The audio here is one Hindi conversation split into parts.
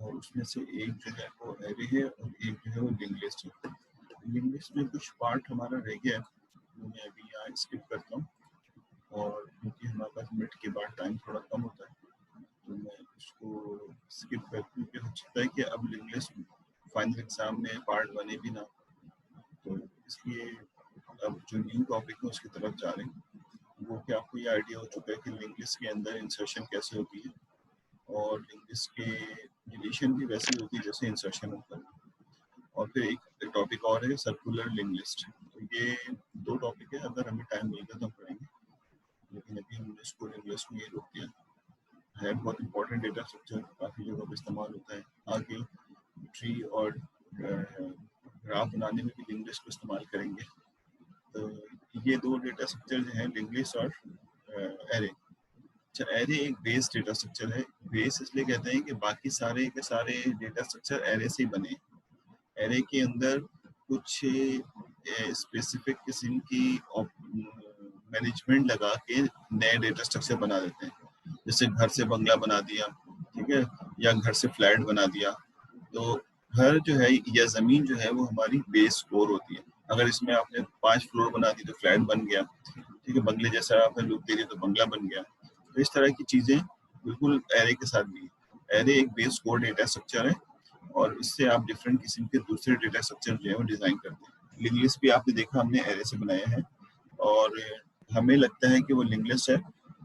और उसमें से एक जो है वो एरे है और एक जो है वो लिंक लिस्ट है। लिंक लिस्ट में कुछ पार्ट हमारा रह गया है, वो मैं अभी यहाँ स्किप करता हूँ, और क्योंकि हमारे पास मिनट के बाद टाइम थोड़ा कम होता है तो मैं उसको स्किप करके, क्योंकि हो सकता है कि अब लिंक लिस्ट फाइनल एग्जाम में पार्ट बने भी ना, तो इसलिए अब जो न्यू टॉपिक है उसकी तरफ जा रहे हैं। वो कि आपको ये आइडिया हो चुका है कि लिंक लिस्ट के अंदर इंसर्शन कैसे होती है, और लिंक लिस्ट के डिलीशन भी वैसी होती है जैसे इंसर्शन होता है। और फिर एक टॉपिक और है सर्कुलर लिंक लिस्ट। तो ये दो टॉपिक है, अगर हमें टाइम मिलेगा तो हम पढ़ेंगे, लेकिन अभी हमने इसको लिंक लिस्ट में ये रोक दिया है। बहुत इंपॉर्टेंट डेटा स्ट्रक्चर, काफ़ी जगह पर इस्तेमाल होता है। आगे ट्री और ग्राफ बनाने में भी लिंक लिस्ट को इस्तेमाल करेंगे। तो ये दो डेटा स्ट्रक्चर जो हैं, लिंक लिस्ट और एरे। अच्छा, एरे एक बेस डेटा स्ट्रक्चर है। बेस इसलिए कहते हैं कि बाकी सारे के सारे डेटा स्ट्रक्चर एरे से ही बने। एरे के अंदर कुछ स्पेसिफिक किस्म की मैनेजमेंट लगा के नए डेटा स्ट्रक्चर बना देते हैं। जैसे घर से बंगला बना दिया, ठीक है, या घर से फ्लैट बना दिया। तो घर जो है या ज़मीन जो है वो हमारी बेस फ्लोर होती है। अगर इसमें आपने 5 फ्लोर बना दी तो फ्लैट बन गया, ठीक है, बंगले जैसा आपने लुक दे दिया तो बंगला बन गया। तो इस तरह की चीज़ें बिल्कुल एरे के साथ भी। एरे एक बेस कोर डेटा स्ट्रक्चर है, और इससे आप डिफरेंट किस्म के दूसरे डेटा स्ट्रक्चर जो है वो डिज़ाइन करते हैं। लिंक लिस्ट भी आपने देखा हमने एरे से बनाया है, और हमें लगता है कि वो लिंक लिस्ट है,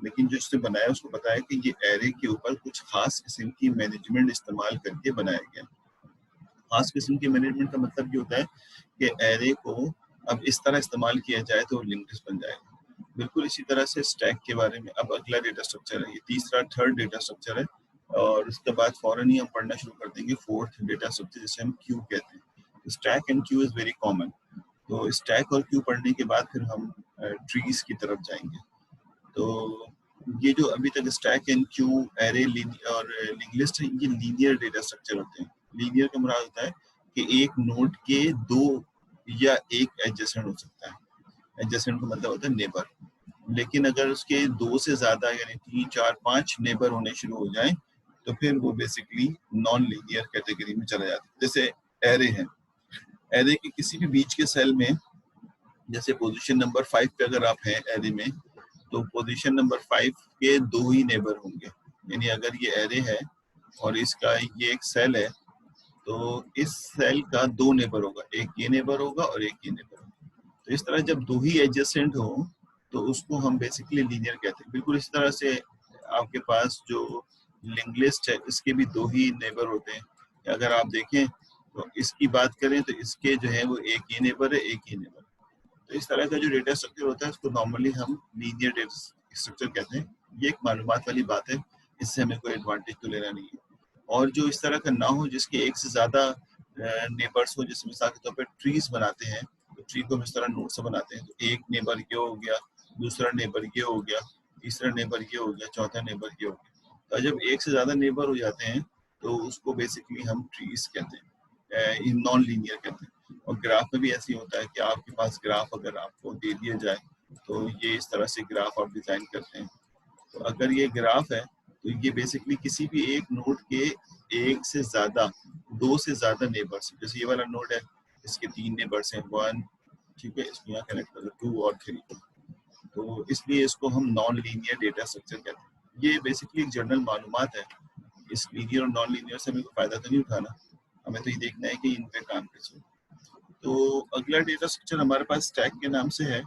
लेकिन जो इसने बनाया उसको पता है कि ये एरे के ऊपर कुछ खास किस्म की मैनेजमेंट इस्तेमाल करके बनाया गया। खास किस्म की मैनेजमेंट का मतलब ये होता है कि एरे को अब इस तरह इस्तेमाल किया जाए तो लिंक लिस्ट बन जाएगा। बिल्कुल इसी तरह से स्टैक के बारे में अब अगला डेटा स्ट्रक्चर है, ये तीसरा थर्ड डेटा स्ट्रक्चर है, और उसके बाद फौरन ही हम पढ़ना शुरू कर देंगे फोर्थ डेटा स्ट्रक्चर, जिसे हम क्यू कहते हैं। Stack and Q is very common. तो स्टैक और क्यू पढ़ने के बाद फिर हम ट्रीज की तरफ जाएंगे। तो ये जो अभी तक स्टैक एंड क्यू, एरे और लिंक लिस्ट है, ये लीनियर डेटा स्ट्रक्चर होते हैं। लीनियर का मुराद होता है कि एक नोड के दो या एक एडजेसेंट हो सकता है। एडजेसेंट का मतलब होता है नेबर। लेकिन अगर उसके दो से ज्यादा यानी 3, 4, 5 नेबर होने शुरू हो जाएं तो फिर वो बेसिकली नॉन लीनियर कैटेगरी में चला जाता है। जैसे एरे है, एरे के किसी भी बीच के सेल में, जैसे पोजीशन नंबर 5 पे अगर आप हैं एरे में, तो पोजीशन नंबर 5 के दो ही नेबर होंगे। यानी अगर ये एरे है और इसका ये एक सेल है, तो इस सेल का दो नेबर होगा, एक ये नेबर होगा और एक ये नेबर होगा। तो इस तरह जब दो ही एडजेसेंट हो तो उसको हम बेसिकली लीनियर कहते हैं। बिल्कुल इस तरह से आपके पास जो लिंक लिस्ट है इसके भी दो ही नेबर होते हैं। अगर आप देखें तो इसकी बात करें तो इसके जो है वो एक ये नेबर है, एक ये नेबर। तो इस तरह का जो डेटा स्ट्रक्चर होता है उसको नॉर्मली हम लीनियर डेटा स्ट्रक्चर कहते हैं। ये एक मालूमात वाली बात है, इससे हमें कोई एडवांटेज तो लेना नहीं है। और जो इस तरह का ना हो जिसके एक से ज़्यादा नेबर्स हो, जैसे मिसाल के तौर पर ट्रीज बनाते हैं, तो ट्री को हम इस तरह नोड से बनाते हैं। तो एक नेबर ये हो गया, दूसरा नेबर ये हो गया, तीसरा नेबर ये हो गया, चौथा नेबर ये हो गया। तो जब एक से ज़्यादा नेबर हो जाते हैं तो उसको बेसिकली हम ट्रीज कहते हैं, नॉन लीनियर कहते हैं। और ग्राफ में भी ऐसे ही होता है कि आपके पास ग्राफ अगर आपको दे दिया जाए तो ये इस तरह से ग्राफ आप डिज़ाइन करते हैं। तो अगर ये ग्राफ है तो ये बेसिकली किसी भी एक नोड के एक से ज्यादा, दो से ज्यादा नेबर्स, जैसे ये वाला नोड है इसके 3 नेबर्स हैं, 1, ठीक है, इसमें यहाँ कनेक्ट कर 2 और 3। तो इसलिए इसको हम नॉन लीनियर डेटा स्ट्रक्चर कहते हैं। ये बेसिकली एक जनरल मालूमात है। इस लीनियर और नॉन लीनियर से हमें कोई फायदा तो नहीं उठाना, हमें तो ये देखना है कि इन पे काम कैसे। तो अगला डेटा स्ट्रक्चर हमारे पास स्टैक के नाम से है,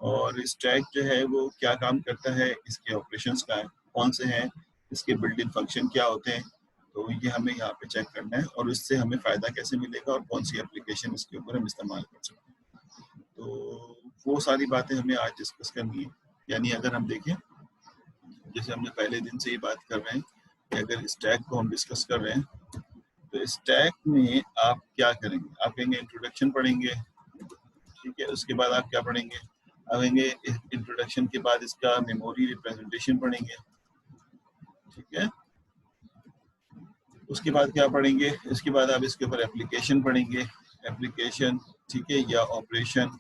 और स्टैक जो है वो क्या काम करता है, इसके ऑपरेशंस का है, कौन से हैं, इसके बिल्ट इन फंक्शन क्या होते हैं, तो ये हमें यहाँ पे चेक करना है, और इससे हमें फ़ायदा कैसे मिलेगा और कौन सी एप्लीकेशन इसके ऊपर हम इस्तेमाल कर सकते हैं। तो वो सारी बातें हमें आज डिस्कस करनी है। यानी अगर हम देखें, जैसे हमने पहले दिन से ही बात कर रहे हैं कि अगर स्टैक को हम डिस्कस कर रहे हैं तो स्टैक में आप क्या करेंगे, आप कहेंगे इंट्रोडक्शन पढ़ेंगे, ठीक है, उसके बाद आप क्या पढ़ेंगे, आएंगे इंट्रोडक्शन के बाद इसका मेमोरी रिप्रेजेंटेशन पढ़ेंगे, ठीक है, उसके बाद क्या पढ़ेंगे, इसके बाद आप इसके ऊपर एप्लीकेशन पढ़ेंगे, एप्लीकेशन, ठीक है, या ऑपरेशन,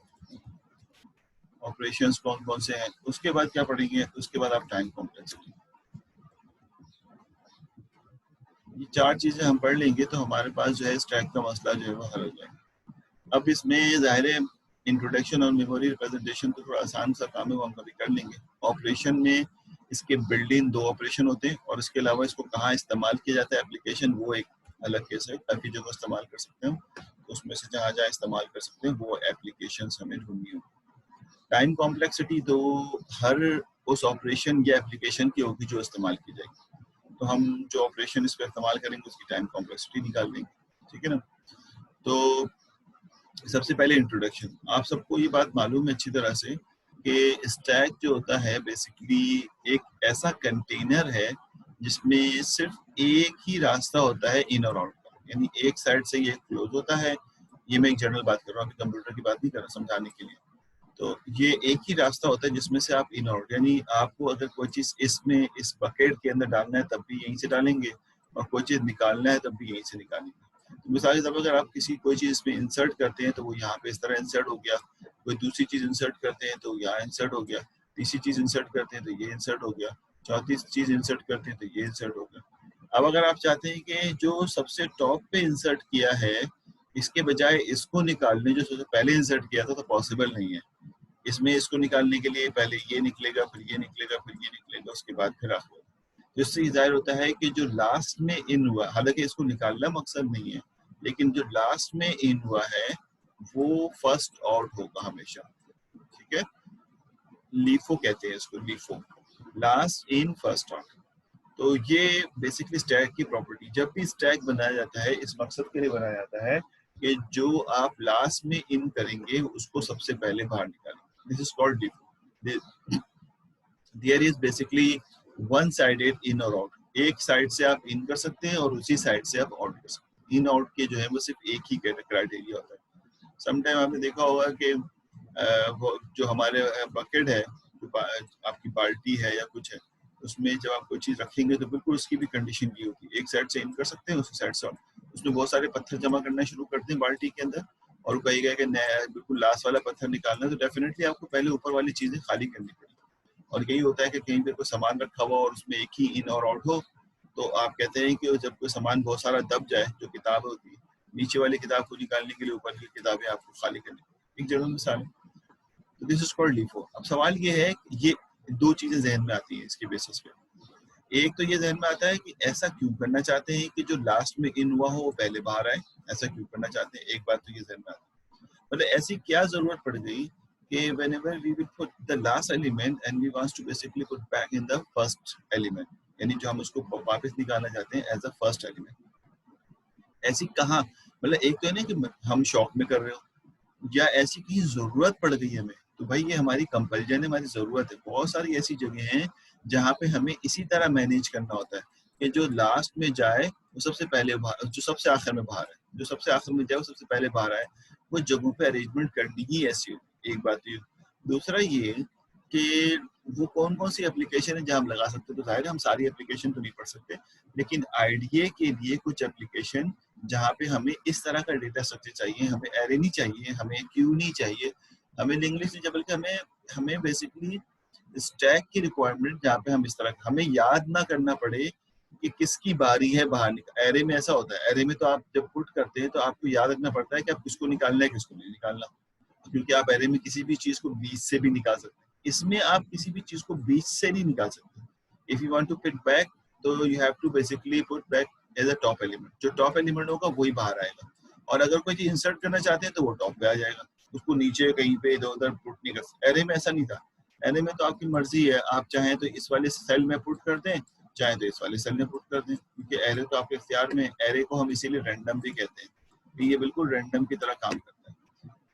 ऑपरेशंस कौन कौन से हैं, उसके बाद क्या पढ़ेंगे, उसके बाद आप टाइम कॉम्प्लेक्सिटी। ये 4 चीजें हम पढ़ लेंगे तो हमारे पास जो है स्टैक का मसला जो है वो हल हो जाएगा। अब इसमें ज़ाहिर है इंट्रोडक्शन और मेमोरी रिप्रेजेंटेशन तो थोड़ा आसान सा काम है, वो हम कभी कर लेंगे। ऑपरेशन में इसके बिल्ड इन 2 ऑपरेशन होते हैं और इसके अलावा इसको कहाँ इस्तेमाल किया जाता है एप्लीकेशन, वो एक अलग केस है। काफ़ी जगह इस्तेमाल कर सकते हैं, तो उसमें से जहाँ जहाँ इस्तेमाल कर सकते हैं वो एप्लीकेशन हमें ढूंढनी होगी। टाइम कॉम्प्लेक्सिटी तो हर उस ऑपरेशन या एप्लीकेशन की होगी जो इस्तेमाल की जाएगी, तो हम जो ऑपरेशन इस पर इस्तेमाल करेंगे उसकी टाइम कॉम्प्लेक्सिटी निकाल लेंगे, ठीक है ना। तो सबसे पहले इंट्रोडक्शन, आप सबको ये बात मालूम है अच्छी तरह से कि स्टैक जो होता है बेसिकली एक ऐसा कंटेनर है जिसमें सिर्फ एक ही रास्ता होता है इन और आउट का, यानी एक साइड से ये क्लोज होता है। ये मैं एक जनरल बात कर रहा हूँ, कंप्यूटर की बात नहीं कर रहा समझाने के लिए। तो ये एक ही रास्ता होता है जिसमें से आप इन आउट, यानी आपको अगर कोई चीज़ इसमें इस बकेट के अंदर डालना है तब भी यहीं से डालेंगे, और कोई चीज़ निकालना है तब भी यहीं से निकालेंगे। तो मिसाल के तौर पर अगर आप किसी कोई चीज़ इसमें इंसर्ट करते हैं तो वो यहाँ पे इस तरह इंसर्ट हो गया, कोई दूसरी चीज़ इंसर्ट करते हैं तो यहाँ इंसर्ट हो गया, तीसरी चीज़ इंसर्ट करते हैं तो ये इंसर्ट हो गया, चौथी चीज़ इंसर्ट करते हैं तो ये इंसर्ट हो गया। अब अगर आप चाहते हैं कि जो सबसे टॉप पे इंसर्ट किया है इसके बजाय इसको निकालने जो सबसे पहले इंसर्ट किया था, तो पॉसिबल नहीं है। इसमें इसको निकालने के लिए पहले ये निकलेगा, फिर ये निकलेगा, फिर ये निकलेगा, उसके बाद फिर आखिर। जिससे जाहिर होता है कि जो लास्ट में इन हुआ, हालांकि इसको निकालना मकसद नहीं है, लेकिन जो लास्ट में इन हुआ है वो फर्स्ट आउट होगा हमेशा, ठीक है। लीफो कहते हैं इसको, LIFO, last in first out. तो ये बेसिकली स्टैक की प्रॉपर्टी, जब भी स्टैक बनाया जाता है इस मकसद के लिए बनाया जाता है कि जो आप लास्ट में इन करेंगे उसको सबसे पहले बाहर निकालेंगे। This is called LIFO. There is basically one sided in और आउट, एक साइड से आप इन कर सकते हैं और उसी साइड से आप आउट कर सकते हैं। इन आउट के जो है वो सिर्फ एक ही क्राइटेरिया होता है। समटाइम आपने देखा होगा कि वो जो हमारे बकेट है, आपकी बाल्टी है या कुछ है, उसमें जब आप कोई चीज़ रखेंगे तो बिल्कुल उसकी भी कंडीशन ये होगी, एक साइड से इन कर सकते हैं, उसी साइड से आउट। उसमें बहुत सारे पत्थर जमा करना शुरू करते हैं बाल्टी के अंदर, और कहेगा कि बिल्कुल लास्ट वाला पत्थर निकालना है, तो डेफिनेटली आपको पहले ऊपर वाली चीज़ें खाली करनी पड़ेगी। और यही होता है कि कहीं पे कोई सामान रखा हुआ और उसमें एक ही इन और आउट हो, तो आप कहते हैं कि जब कोई सामान बहुत सारा दब जाए, जो किताब होती है, नीचे वाली किताब को निकालने के लिए ऊपर की किताबें आपको खाली करनी, एक जनरल मिसाल है। तो दिस इज कॉल्ड लीफो। अब सवाल ये है कि ये दो चीजें जहन में आती हैं इसके बेसिस पे। एक तो ये जहन में आता है कि ऐसा क्यों करना चाहते हैं कि जो लास्ट में इन हुआ हो वो पहले बाहर आए, ऐसा क्यों करना चाहते हैं, एक बात तो ये जहन में आती है। मतलब ऐसी क्या जरूरत पड़ गई कि whenever we will put the last element and we want to basically put back in the first element, यानी जो हम उसको वापस निकालना चाहते हैं एज अ फर्स्ट एलिमेंट, ऐसी कहाँ, मतलब एक तो है ना कि हम शौक में कर रहे हो या ऐसी कहीं जरूरत पड़ गई हमें, तो भाई ये हमारी कंपल्जन है, हमारी जरूरत है। बहुत सारी ऐसी जगह हैं जहाँ पे हमें इसी तरह मैनेज करना होता है कि जो लास्ट में जाए वो सबसे पहले बाहर, जो सबसे आखिर में बाहर है, जो सबसे आखिर में जाए वो सबसे पहले बाहर आए। वो जगहों पे अरेंजमेंट करनी ही ऐसी होती है, एक बात ये। दूसरा ये कि वो कौन कौन सी एप्लीकेशन है जहाँ हम लगा सकते हैं, तो जाहिर है हम सारी एप्लीकेशन तो नहीं पढ़ सकते, लेकिन आईडीए के लिए कुछ एप्लीकेशन जहाँ पे हमें इस तरह का डेटा स्ट्रक्चर चाहिए, हमें एरे नहीं चाहिए, हमें क्यू नहीं चाहिए, हमें लिंक लिस्ट नहीं चाहिए, बल्कि हमें हमें बेसिकली स्टैक की रिक्वायरमेंट, जहाँ पे हम इस तरह हमें याद ना करना पड़े कि किसकी बारी है बाहर निकल। एरे में ऐसा होता है, एरे में तो आप जब पुट करते हैं तो आपको याद रखना पड़ता है कि आप किसको निकालना है किसको नहीं निकालना, क्योंकि आप एरे में किसी भी चीज को बीच से भी निकाल सकते हैं, इसमें आप किसी भी चीज को बीच से नहीं निकाल सकते। If you want to pick back, तो you have to basically put back as a top element, जो टॉप एलिमेंट होगा वही बाहर आएगा। और अगर कोई चीज इंसर्ट करना चाहते हैं तो वो टॉप पे आ जाएगा, उसको नीचे कहीं पे इधर उधर पुट नहीं कर सकते। एरे में ऐसा नहीं था, एरे में तो आपकी मर्जी है, आप चाहें तो इस वाले सेल में पुट कर दें, चाहे तो इस वाले सेल में पुट कर दें, क्योंकि एरे तो आपके इख्तियार में। एरे को हम इसीलिए रैंडम भी कहते हैं, ये बिल्कुल रैंडम की तरह काम करता है,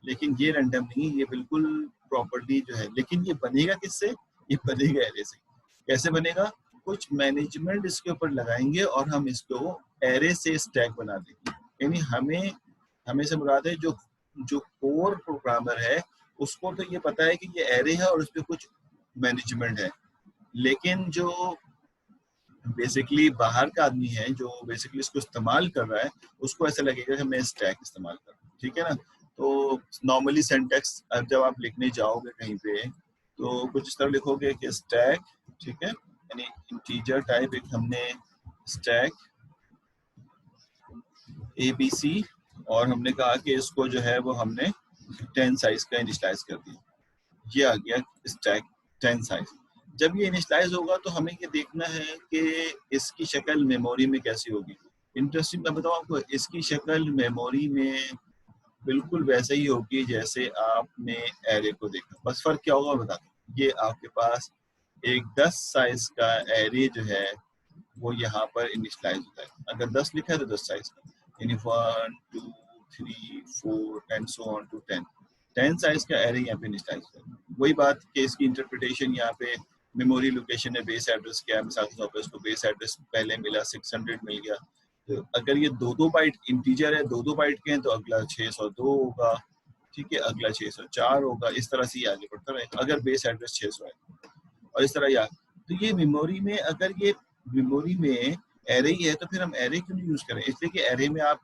लेकिन ये रैंडम नहीं, ये बिल्कुल प्रॉपर्ली जो है। लेकिन ये बनेगा किससे, ये बनेगा एरे से। कैसे बनेगा, कुछ मैनेजमेंट इसके ऊपर लगाएंगे और हम इसको एरे से स्टैक बना देंगे। यानी हमें से मुराद है जो जो कोर प्रोग्रामर है उसको तो ये पता है कि ये एरे है और उस पर कुछ मैनेजमेंट है, लेकिन जो बेसिकली बाहर का आदमी है जो बेसिकली इसको इस्तेमाल कर रहा है, उसको ऐसा लगेगा कि मैं स्टैक इस्तेमाल कर रहा हूँ, ठीक है ना। तो नॉर्मली सिंटैक्स जब आप लिखने जाओगे कहीं पे तो कुछ इस तरह लिखोगे कि स्टैक, ठीक है, यानी इंटीजर टाइप एक हमने स्टैक ABC और हमने कहा कि इसको जो है वो हमने 10 साइज का इनिशलाइज कर दिया। ये आ गया स्टैक 10 साइज। जब ये इनिशलाइज होगा तो हमें ये देखना है कि इसकी शक्ल मेमोरी में कैसी होगी। इंटरेस्टिंग मैं बताऊँ आपको, इसकी शक्ल मेमोरी में बिल्कुल वैसे ही होगी जैसे आपने एरे को देखा, बस फर्क क्या होगा बता दूं। ये आपके पास एक 10 साइज का एरे जो है वो यहाँ पर इनिशलाइज होता है। अगर 10 लिखा है तो 10 साइज का, यानी 1 2 3 4 and so on to 10 size का एरे यहाँ पे इनिशलाइज होता है। वही बात कि इसकी इंटरप्रिटेशन यहाँ पे मेमोरी लोकेशन है, बेस एड्रेस क्या है, मिसाल के तौर पर इसको बेस एड्रेस पहले मिला 600 मिल गया, तो अगर ये 2-2 बाइट इंटीजर है, 2-2 बाइट के हैं तो अगला 602 होगा, ठीक है, अगला 604 होगा, इस तरह से ही आगे बढ़ता रहेगा अगर बेस एड्रेस 600 है। और इस तरह यार, तो ये मेमोरी में, अगर ये मेमोरी में एरे ही है तो फिर हम एरे क्यों नहीं यूज करें, इसलिए कि एरे में आप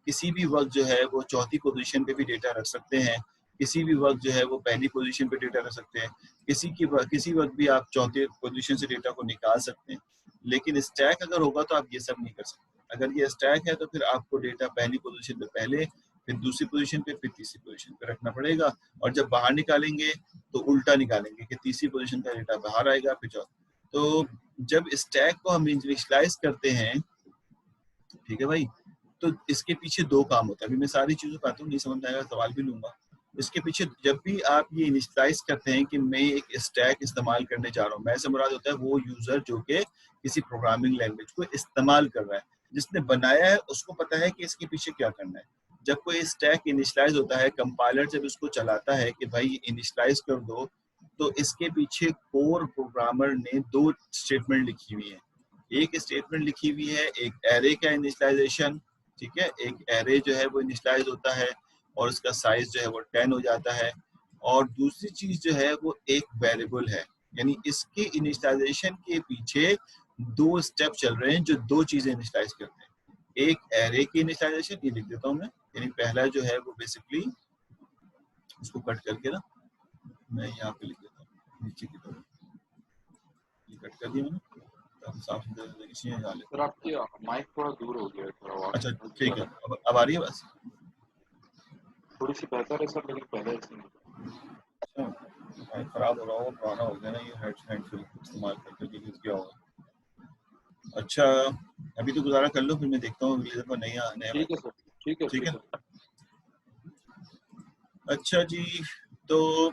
किसी भी वक्त जो है वो चौथी पोजीशन पे भी डेटा रख सकते हैं, किसी भी वक्त जो है वो पहली पोजीशन पे डेटा रख सकते हैं, किसी वक्त भी आप चौथे पोजीशन से डेटा को निकाल सकते हैं। लेकिन स्टैक अगर होगा तो आप ये सब नहीं कर सकते। अगर ये स्टैक है तो फिर आपको डेटा पहली पोजीशन पे पहले, फिर दूसरी पोजीशन पे, फिर तीसरी पोजीशन पे रखना पड़ेगा, और जब बाहर निकालेंगे तो उल्टा निकालेंगे कि तीसरी पोजीशन का डेटा बाहर आएगा फिर चौथा। तो जब स्टैक को हम इनिशियलाइज करते हैं, ठीक है भाई, तो इसके पीछे दो काम होता है। अभी मैं सारी चीजों को आता हूँ, नहीं समझ में आएगा सवाल भी लूंगा। इसके पीछे जब भी आप ये इनिशियलाइज करते हैं कि मैं एक स्टैक इस्तेमाल करने जा रहा हूँ, मैं से मुराद होता है वो यूजर जो कि किसी प्रोग्रामिंग लैंग्वेज को इस्तेमाल कर रहा है, जिसने बनाया है उसको पता है कि इसके पीछे क्या करना है। जब कोई स्टैक इनिशियलाइज होता है, कंपाइलर जब इसको चलाता है कि भाई इनिशियलाइज कर दो, तो इसके पीछे कोर प्रोग्रामर ने दो स्टेटमेंट लिखी हुई है। एक स्टेटमेंट लिखी हुई है एक एरे का इनिशियलाइजेशन, ठीक है, एक एरे जो है वो इनिशियलाइज होता है और उसका साइज जो है वो 10 हो जाता है, और दूसरी चीज जो है वो एक वेरिएबल है। यानी इसके इनिशियलाइजेशन के पीछे दो स्टेप चल रहे हैं जो दो चीजें इनिशियलाइज करते हैं। एक एरे की इनिशियलाइजेशन, ये लिख देता हूँ मैं, यानी पहला जो है वो बेसिकली, इसको कट करके ना मैं यहाँ पे लिख देता हूँ नीचे की तरफ, ये कट कर दिया मैंने ताकि साफ सर आपकी माइक थोड़ा दूर हो गया है, थोड़ा आवाज अच्छा ठीक है, अब आ रही है बस थोड़ी सी बेहतर है सर, लेकिन पहले ऐसे नहीं। अच्छा, खराब हो रहा होगा, पुराना हो गया ना ये हैंड फ्री इस्तेमाल करके, यूज किया होगा। अच्छा अभी तो गुजारा कर लो, फिर मैं देखता हूँ अगली दफा नया नया। ठीक है सर, ठीक है ठीक ठीक है। है। अच्छा जी, तो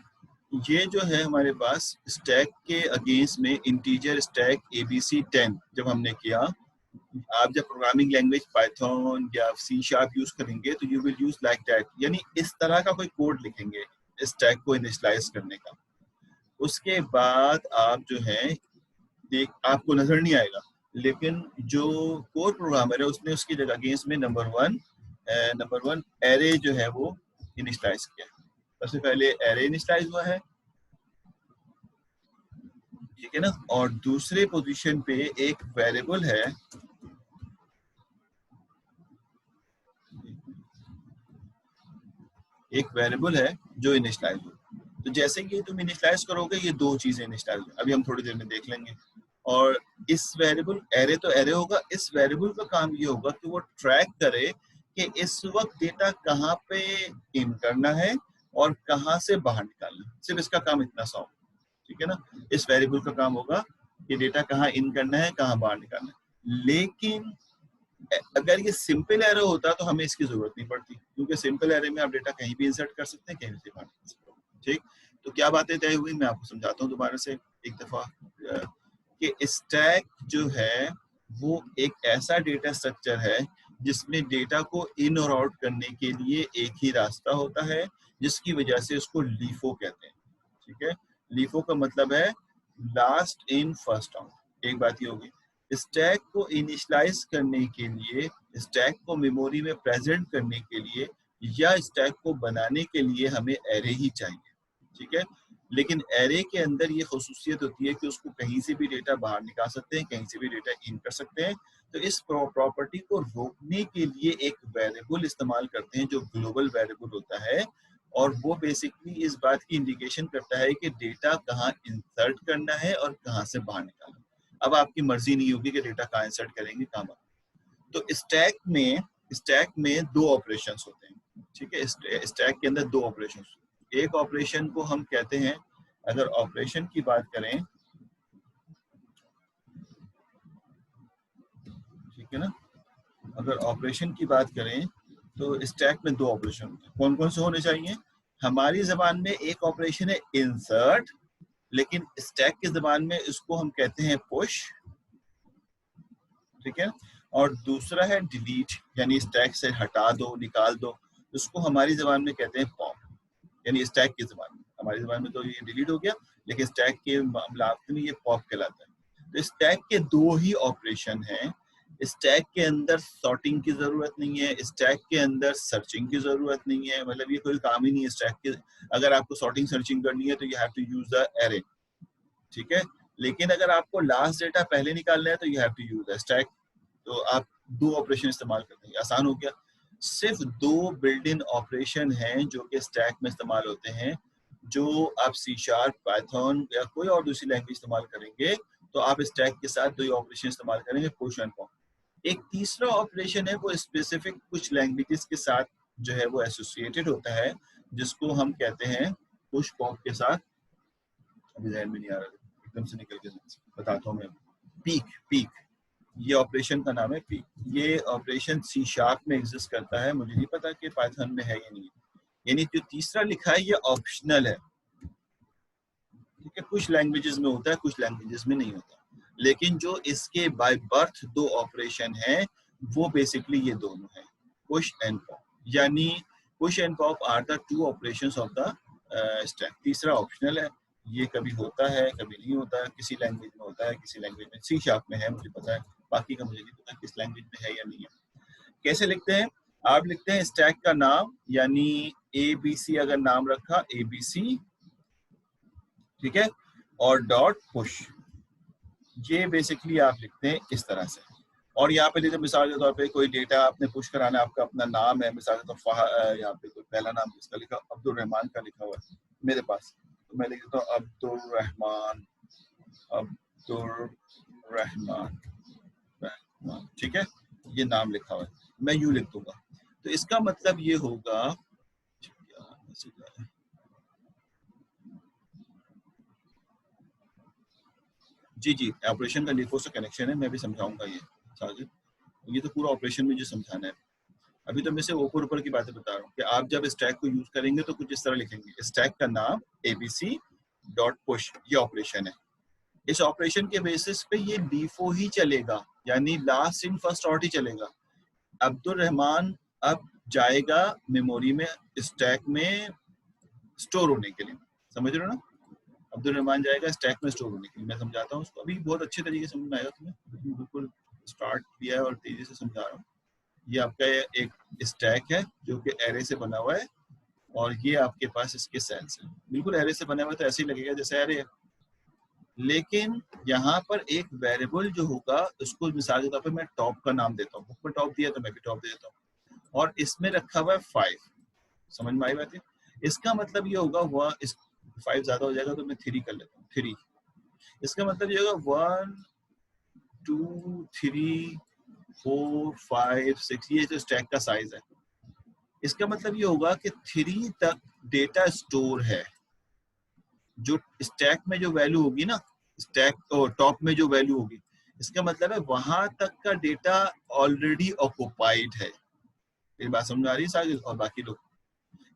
ये जो है हमारे पास स्टैक के अगेंस्ट में इंटीजर स्टैक ABC 10 जब हमने किया, आप जब प्रोग्रामिंग लैंग्वेज पाइथन या सी शार्प यूज करेंगे तो you will use like that, यानी इस तरह का कोई कोड लिखेंगे स्टैक को इनिशियलाइज करने का। उसके बाद आप जो है देख, आपको नजर नहीं आएगा, लेकिन जो कोर प्रोग्रामर है उसने उसकी जगह अगेंस्ट में नंबर वन एरे जो है वो इनिशियलाइज किया। सबसे पहले एरे इनिशियलाइज हुआ है, ठीक है ना, और दूसरे पोजीशन पे एक वेरिएबल है, एक वेरिएबल है जो इनिशियलाइज हो। तो जैसे कि तुम इनिशियलाइज करोगे ये दो चीजें इनिशियलाइज, अभी हम थोड़ी देर में देख लेंगे। और इस वेरिएबल एरे तो एरे होगा, इस वेरिएबल का काम ये होगा कि वो ट्रैक करे कि इस वक्त डेटा कहाँ पे इन करना है और कहाँ से बाहर निकालना है, सिर्फ इसका काम इतना सा हो, ठीक है ना। इस वेरिएबल का काम होगा कि डेटा कहाँ इन करना है, कहाँ बाहर निकालना है। लेकिन अगर ये सिंपल एरे होता तो हमें इसकी जरूरत नहीं पड़ती, क्योंकि सिंपल एरे में आप डेटा कहीं भी इंसर्ट कर सकते हैं, कहीं से बाहर निकाल सकते हैं। ठीक, तो क्या बातें तय हुई मैं आपको समझाता हूँ दोबारा से एक दफा, कि स्टैक जो है वो एक ऐसा डेटा स्ट्रक्चर है जिसमें डेटा को इन और आउट करने के लिए एक ही रास्ता होता है, जिसकी वजह से उसको लीफो कहते हैं। ठीक है, लीफो का मतलब है लास्ट इन फर्स्ट आउट। एक बात ये होगी, स्टैक को इनिशियलाइज करने के लिए, स्टैक को मेमोरी में प्रेजेंट करने के लिए या स्टैक को बनाने के लिए हमें एरे ही चाहिए, ठीक है। लेकिन एरे के अंदर ये खसूसियत होती है कि उसको कहीं से भी डेटा बाहर निकाल सकते हैं, कहीं से भी डेटा इन कर सकते हैं। तो इस प्रॉपर्टी को रोकने के लिए एक वेरिएबल इस्तेमाल करते हैं जो ग्लोबल वेरिएबल होता है, और वो बेसिकली इस बात की इंडिकेशन करता है कि डेटा कहाँ इंसर्ट करना है और कहाँ से बाहर निकालना है। अब आपकी मर्जी नहीं होगी कि डेटा कहाँ इंसर्ट करेंगे, कहाँ बाहर। तो स्टैक में स्टैक में दो ऑपरेशंस होते हैं, ठीक है। स्टैक के अंदर दो ऑपरेशंस, एक ऑपरेशन को हम कहते हैं, अगर ऑपरेशन की बात करें, ठीक है ना, अगर ऑपरेशन की बात करें तो स्टैक में दो ऑपरेशन होते हैं। कौन कौन से होने चाहिए? हमारी जबान में एक ऑपरेशन है इंसर्ट, लेकिन स्टैक की जबान में इसको हम कहते हैं पुश, ठीक है। और दूसरा है डिलीट, यानी स्टैक से हटा दो, निकाल दो, उसको हमारी जबान में कहते हैं पॉप, यानी स्टैक की जबान में। हमारी जबान में तो ये डिलीट हो गया, लेकिन स्टैक के मामला में ये पॉप कहलाता है। तो स्टैक के दो ही ऑपरेशन हैं। स्टैक के अंदर सॉर्टिंग की जरूरत नहीं है, स्टैक के अंदर सर्चिंग की जरूरत नहीं है, मतलब ये कोई काम ही नहीं है स्टैक के। अगर आपको सॉर्टिंग सर्चिंग करनी है तो you have to use the array, ठीक है। लेकिन अगर आपको लास्ट डेटा पहले निकालना है तो you have to use the stack. तो आप दो ऑपरेशन इस्तेमाल करते हैं, आसान हो गया। सिर्फ दो बिल्ट इन ऑपरेशन हैं जो कि स्टैक में इस्तेमाल होते हैं। जो आप सी शार्प, पाइथन या कोई और दूसरी लैंग्वेज इस्तेमाल करेंगे तो आप स्टैक के साथ दो ही ऑपरेशन इस्तेमाल करेंगे, पुश एंड पॉप। एक तीसरा ऑपरेशन है वो स्पेसिफिक कुछ लैंग्वेजेस के साथ जो है वो एसोसिएटेड होता है, जिसको हम कहते हैं पुश पॉप के साथ। अभी ध्यान में नहीं आ रहा, एकदम से निकल के बताता हूँ मैं। पीक, पीक, ये ऑपरेशन का नाम है पीक। ये ऑपरेशन सी शार्प में एग्जिस्ट करता है, मुझे नहीं पता कि पाइथन में है या नहीं। यानी जो तीसरा लिखा है ये ऑप्शनल है, ठीक है। कुछ लैंग्वेजेस में होता है, कुछ लैंग्वेजेस में नहीं होता। लेकिन जो इसके बाय बर्थ दो ऑपरेशन हैं वो बेसिकली ये दोनों हैं, पुश एंड पॉप। यानी push and pop are the two operations of the stack. तीसरा ऑप्शनल है, ये कभी होता है कभी नहीं होता है, किसी लैंग्वेज में होता है किसी लैंग्वेज में। सी शार्प में है मुझे पता है, बाकी का मुझे नहीं पता किस लैंग्वेज में है या नहीं है। कैसे लिखते हैं? आप लिखते हैं स्टैक का नाम, यानी ABC अगर नाम रखा ABC, ठीक है, और डॉट पुश, ये बेसिकली आप लिखते हैं इस तरह से। और यहाँ पे जैसे मिसाल के तौर पे कोई डेटा आपने पुश कराना है, आपका अपना नाम है, मिसाल के तौर पर यहाँ पे कोई पहला नाम जिसका लिखा अब्दुल रहमान का लिखा हुआ है मेरे पास, तो मैं लिख देता हूँ अब्दुल रहमान, अब्दुल रहमान, ठीक है, ये नाम लिखा हुआ है, मैं यूं लिख दूंगा। तो इसका मतलब ये होगा, जी जी, ऑपरेशन का डिफॉल्ट से कनेक्शन है, मैं भी समझाऊंगा ये साजिद। ये तो पूरा ऑपरेशन में जो समझाना है। अभी तो मैं से ऊपर ऊपर की बातें बता रहा हूँ कि आप जब स्टैक को यूज करेंगे तो कुछ इस तरह लिखेंगे, स्टैक का नाम ABC डॉट पुश, ये ऑपरेशन है। इस ऑपरेशन के बेसिस पे ये LIFO ही चलेगा, यानी लास्ट इन फर्स्ट आउट ही चलेगा। अब्दुल रहमान अब जाएगा मेमोरी में, स्टैक में स्टोर होने के लिए, समझ रहे हो ना? अब्दुल रहमान जाएगा स्टैक में स्टोर होने के लिए। मैं समझाता हूँ उसको, अभी बहुत अच्छे तरीके से समझ में आएगा तुम्हें, बिल्कुल स्टार्ट किया है और तेजी से समझा रहा हूँ। ये आपका एक स्टैक है जो कि एरे से बना हुआ है, और ये आपके पास इसके सेल्स हैं, बिल्कुल एरे से बना हुआ है तो ऐसे ही लगेगा जैसे एरे है। लेकिन यहाँ पर एक वेरिएबल जो होगा उसको मिसाल के तौर पर मैं टॉप का नाम देता हूँ, बुक में टॉप दिया तो मैं भी टॉप दे देता हूँ, और इसमें रखा हुआ है 5। समझ में आई बात है? इसका मतलब ये होगा, वह इस 5 ज्यादा हो जाएगा तो मैं 3 कर लेता हूँ, 3। इसका मतलब ये होगा 1 2 3 4 5 6, ये जो स्टैक का साइज है। इसका मतलब ये होगा कि 3 तक डेटा स्टोर है। जो स्टैक में जो वैल्यू होगी ना, स्टैक और टॉप में जो वैल्यू होगी, इसका मतलब है वहां तक का डेटा ऑलरेडी ऑक्युपाइड है। मेरी बात समझ में आ रही है साजिद और बाकी लोग?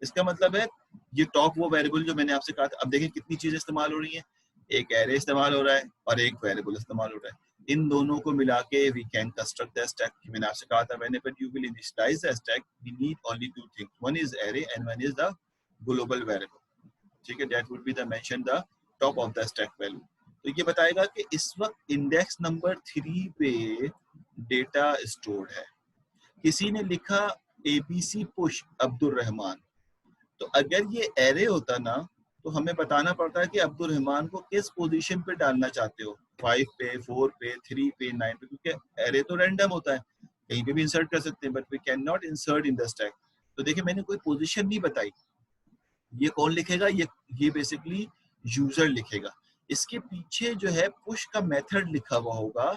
इसका मतलब है ये टॉप वो वेरिएबल जो मैंने आपसे कहा था। अब देखिए कितनी चीजें इस्तेमाल हो रही हैं, एक एरे इस्तेमाल हो रहा है और एक वेरिएबल इस्तेमाल हो रहा है। इन दोनों को मिला के we can construct the stack. मैंने आपसे कहा था whenever you will initialize a stack we need only two things, one is array and one is the global variable, ठीक है, that would be the mention the top of the stack value। तो ये बताएगा कि इस वक्त इंडेक्स नंबर 3 पे डेटा स्टोर्ड है। किसी ने लिखा ABC पुश अब्दुल रहमान, तो अगर ये एरे होता ना तो हमें बताना पड़ता है कि अब्दुल रहमान को किस पोजीशन पे डालना चाहते हो, 5 पे, 4 पे, 3 पे, 9 पे, क्योंकि एरे तो रैंडम होता है, कहीं पे भी इंसर्ट कर सकते हैं, but we can not insert in the stack. तो देखिए मैंने कोई पोजीशन नहीं बताई। ये कौन लिखेगा? ये बेसिकली यूजर लिखेगा। इसके पीछे जो है पुश का मेथड लिखा हुआ होगा,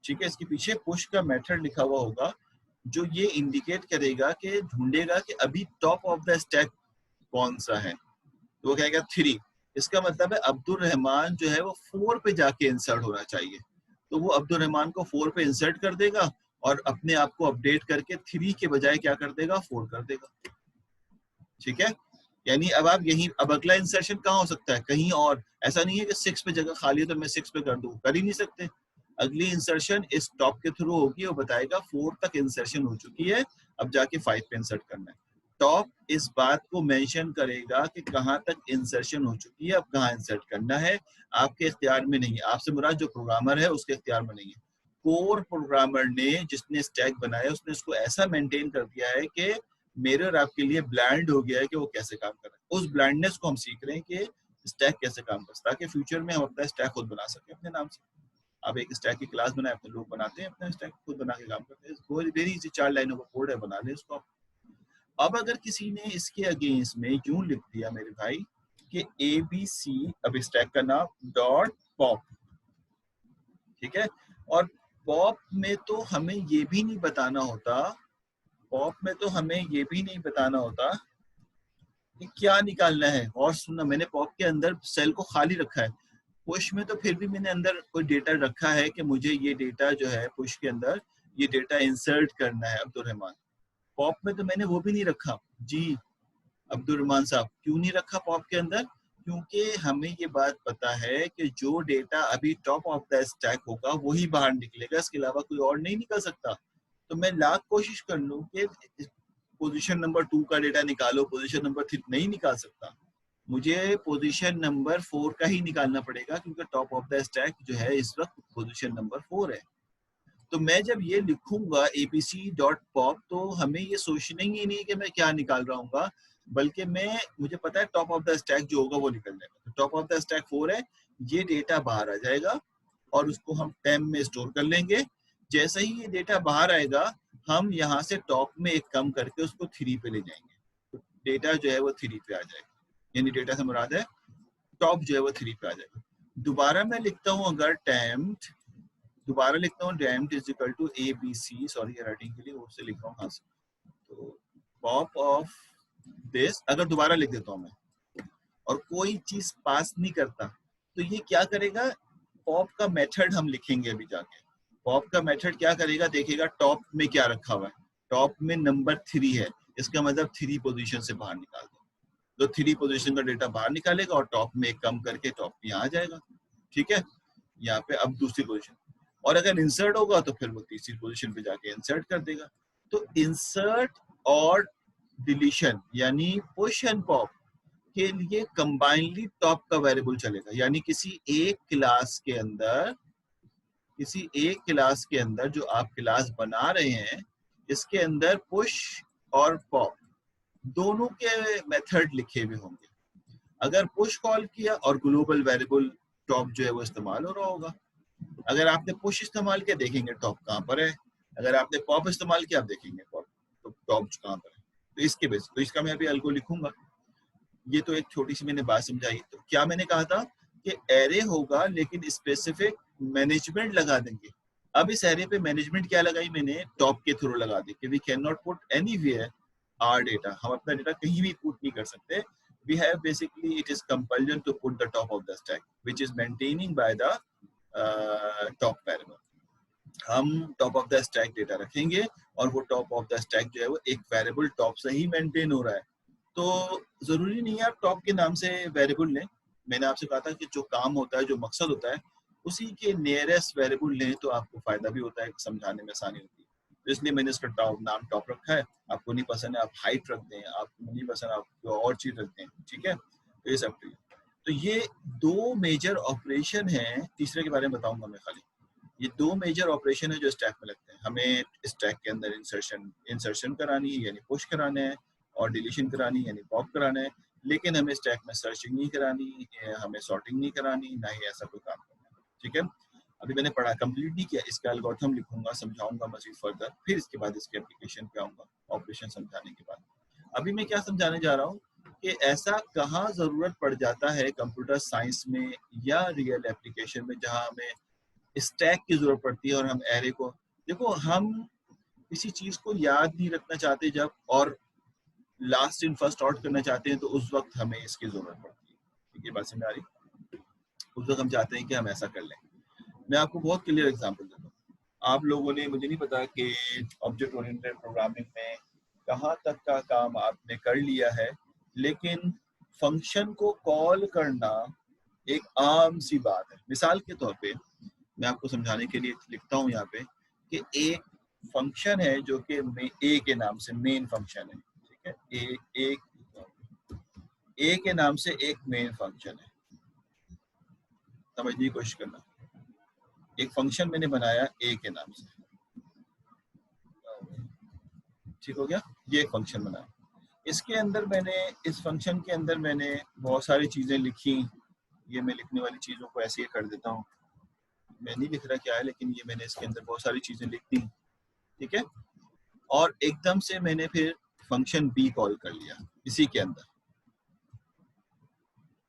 ठीक है, इसके पीछे पुश का मेथड लिखा हुआ होगा जो ये इंडिकेट करेगा कि ढूंढेगा कि अभी टॉप ऑफ द स्टैक कौन सा है, तो वो कहेगा 3। इसका मतलब है अब्दुल रहमान जो है वो 4 पे जाके इंसर्ट होना चाहिए, तो वो अब्दुल रहमान को 4 पे इंसर्ट कर देगा और अपने आप को अपडेट करके 3 के बजाय क्या कर देगा, 4 कर देगा। ठीक है, यानी अब आप यही, अब अगला इंसर्शन कहाँ हो सकता है, कहीं और। ऐसा नहीं है कि 6 पे जगह खाली है तो मैं 6 पे कर दूं, कर ही नहीं सकते। अगली इंसर्शन इस टॉप के थ्रू होगी, वो बताएगा 4 तक इंसर्शन हो चुकी है, अब जाके 5 पे इंसर्ट करना है। टॉप इस बात को मेंशन करेगा कि कहाँ तक इंसर्शन हो चुकी है, अब कहाँ इंसर्ट करना है, आपके इख्तियार में नहीं है। आपसे मुराद जो प्रोग्रामर है उसके इख्तियार में नहीं है। कोर प्रोग्रामर ने, जिसने स्टैक बनाया, उसने इसको ऐसा मेंटेन कर दिया है कि मेरे और आपके लिए ब्लाइंड हो गया है कि वो कैसे काम कर रहा है। उस ब्लाइंडनेस को हम सीख रहे हैं कि स्टैक कैसे काम करता है, ताकि फ्यूचर में हम अपना स्टैक खुद बना सकें अपने नाम से। आप एक स्टैक की क्लास बनाए, अपने लोग बनाते हैं, अपना स्टैक खुद बना के काम करते हैं। वेरी इजी, 4 लाइनों का कोड है, बना ले उसको। अब अगर किसी ने इसके अगेंस्ट में यूं लिख दिया मेरे भाई कि ABC, अब स्टैक का नाम डॉट पॉप, ठीक है, और पॉप में तो हमें ये भी नहीं बताना होता, पॉप में तो हमें ये भी नहीं बताना होता कि क्या निकालना है। और सुनना, मैंने पॉप के अंदर सेल को खाली रखा है, पुश में तो फिर भी मैंने अंदर कोई डेटा रखा है कि मुझे ये डेटा जो है पुश के अंदर ये डेटा इंसर्ट करना है अब्दुल रहमान। पॉप में तो मैंने वो भी नहीं रखा जी अब्दुल रहमान साहब। क्यों नहीं रखा पॉप के अंदर? क्योंकि हमें ये बात पता है कि जो डेटा अभी टॉप ऑफ द स्टैक होगा वही बाहर निकलेगा, इसके अलावा कोई और नहीं निकल सकता। तो मैं लाख कोशिश कर लूं कि पोजीशन नंबर 2 का डेटा निकालो, पोजीशन नंबर 3 नहीं निकाल सकता, मुझे पोजीशन नंबर 4 का ही निकालना पड़ेगा, क्योंकि टॉप ऑफ द स्टैक जो है इस वक्त पोजीशन नंबर 4 है। तो मैं जब ये लिखूंगा abc.pop, तो हमें ये सोचना ही नहीं कि मैं क्या निकाल रहा हूँ, बल्कि मुझे पता है टॉप ऑफ द स्टैक जो होगा वो निकल जाएगा। तो टॉप ऑफ द स्टैक 4 है, ये डेटा बाहर आ जाएगा और उसको हम टेम्प में स्टोर कर लेंगे। जैसे ही ये डेटा बाहर आएगा, हम यहाँ से टॉप में एक कम करके उसको 3 पे ले जाएंगे, तो डेटा जो है वो 3 पे आ जाएगा। यानी डेटा से मुराद है टॉप जो है वो 3 पे आ जाएगा। दोबारा मैं लिखता हूँ, अगर टेम्प, दोबारा लिखता हूँ temp is equal to ABC, sorry writing के लिए वो से लिख रहा हूँ, हाँ से, तो पॉप ऑफ दिस अगर दोबारा लिख देता हूँ मैं और कोई चीज पास नहीं करता, तो ये क्या करेगा, पॉप का मेथड हम लिखेंगे अभी जाके। पॉप का मेथड क्या करेगा, देखेगा टॉप में क्या रखा हुआ है, टॉप में नंबर 3 है, इसका मतलब 3 पोजीशन से बाहर निकाल दो, तो 3 पोजीशन का डेटा बाहर निकालेगा और टॉप में एक कम करके टॉप में यहाँ आ जाएगा। ठीक है, यहाँ पे अब दूसरी पोजीशन, और अगर इंसर्ट होगा तो फिर वो तीसरी पोजीशन पे जाके इंसर्ट कर देगा। तो इंसर्ट और डिलीशन यानी पुश एंड पॉप के लिए कंबाइनली टॉप का वेरिएबल चलेगा। यानी किसी एक क्लास के अंदर जो आप क्लास बना रहे हैं, इसके अंदर पुश और पॉप दोनों के मेथड लिखे हुए होंगे। अगर पुश कॉल किया और ग्लोबल वेरिएबल टॉप जो है वो इस्तेमाल हो रहा होगा। अगर आपने पुश इस्तेमाल किया, देखेंगे टॉप कहाँ पर है, अगर आपने पॉप इस्तेमाल किया, आप देखेंगे पॉप तो टॉप कहाँ पर है। तो इसके बेस, तो इसका मैं अभी अल्गो लिखूंगा। ये तो एक छोटी सी मैंने बात समझाई। तो क्या मैंने कहा था कि एरे होगा लेकिन स्पेसिफिक मैनेजमेंट लगा देंगे। अब इस एरे पे मैनेजमेंट क्या लगाई मैंने, टॉप के थ्रू लगा दी कि we can not put anywhere our data, हम अपना डेटा कहीं भी पुट नहीं कर सकते। We have basically it is compulsion to put the top of the stack which is maintaining by the top variable. हम top of the stack data रखेंगे और वो टॉप ऑफ द स्टैक जो है वो एक वेरिएबल टॉप से ही मेंटेन हो रहा है। तो जरूरी नहीं है आप टॉप के नाम से वेरिएबल लें। मैंने आपसे कहा था कि जो काम होता है, जो मकसद होता है, उसी के नियरेस्ट वेरिएबल लें तो आपको फायदा भी होता है, समझाने में आसानी होती है। तो इसलिए मैंने इसका नाम टॉप रखा है। आपको नहीं पसंद है आप हाइट रख दें, आपको नहीं पसंद आप और चीज रख दें, ठीक है, तो ये सब। तो ये 2 मेजर ऑपरेशन हैं, तीसरे के बारे में बताऊंगा मैं खाली। ये 2 मेजर ऑपरेशन है जो स्टैक में लगते हैं। हमें स्टैक के अंदर इंसर्शन करानी है यानी पुश कराना है, और डिलीशन करानी यानी पॉप कराना है। लेकिन हमें स्टैक में सर्चिंग नहीं करानी, हमें सॉर्टिंग नहीं करानी, ना ही ऐसा कोई काम करना है। ठीक है, अभी मैंने पढ़ा कंप्लीट नहीं किया, इसका एल्गोरिथम लिखूंगा, समझाऊंगा मजीद फर्दर, फिर इसके बाद इसके एप्लीकेशन पे आऊंगा ऑपरेशन समझाने के बाद। अभी मैं क्या समझाने जा रहा हूँ कि ऐसा कहाँ जरूरत पड़ जाता है कंप्यूटर साइंस में या रियल एप्लीकेशन में जहाँ हमें स्टैक की जरूरत पड़ती है और हम एरे को, देखो हम किसी चीज को याद नहीं रखना चाहते जब, और लास्ट इन फर्स्ट आउट करना चाहते हैं, तो उस वक्त हमें इसकी जरूरत पड़ती है। ठीक है, बात समझ आ रही? उस वक्त हम चाहते हैं कि हम ऐसा कर लें। मैं आपको बहुत क्लियर एग्जांपल देता हूँ। आप लोगों ने, मुझे नहीं पता कि ऑब्जेक्ट ओरिएंटेड प्रोग्रामिंग में कहाँ तक का काम आपने कर लिया है, लेकिन फंक्शन को कॉल करना एक आम सी बात है। मिसाल के तौर पे मैं आपको समझाने के लिए लिखता हूँ यहाँ पे कि एक फंक्शन है जो कि ए के नाम से मेन फंक्शन है। ठीक है, ए के नाम से एक मेन फंक्शन है। समझने की कोशिश करना। एक फंक्शन मैंने बनाया ए के नाम से, ठीक हो गया? ये एक फंक्शन बनाया। इसके अंदर मैंने, इस फंक्शन के अंदर मैंने बहुत सारी चीजें लिखी। ये मैं लिखने वाली चीजों को ऐसे ही कर देता हूँ, मैं नहीं लिख रहा क्या है, लेकिन ये मैंने इसके अंदर बहुत सारी चीजें लिख दी। ठीक है, और एकदम से मैंने फिर फंक्शन बी कॉल कर लिया इसी के अंदर।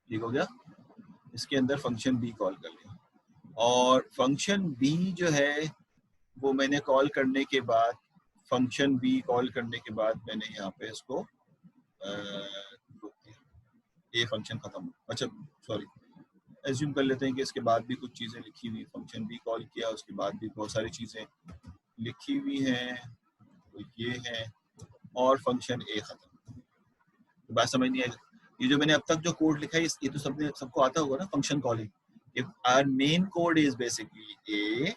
ठीक हो गया? इसके अंदर फंक्शन बी कॉल कर लिया, और फंक्शन बी जो है वो मैंने कॉल करने के बाद, फंक्शन बी कॉल करने के बाद मैंने यहाँ पे इसको रोक दिया। ये फंक्शन खत्म। अच्छा सॉरी, एज्यूम कर लेते हैं कि इसके बाद भी कुछ चीज़ें लिखी हुई, फंक्शन बी कॉल किया उसके बाद भी बहुत सारी चीज़ें लिखी हुई हैं, तो ये है, और फंक्शन ए खत्म। तो बात समझ नहीं आई? ये जो मैंने अब तक जो कोड लिखा है ये तो सबको आता होगा ना, function calling. If our main code is basically A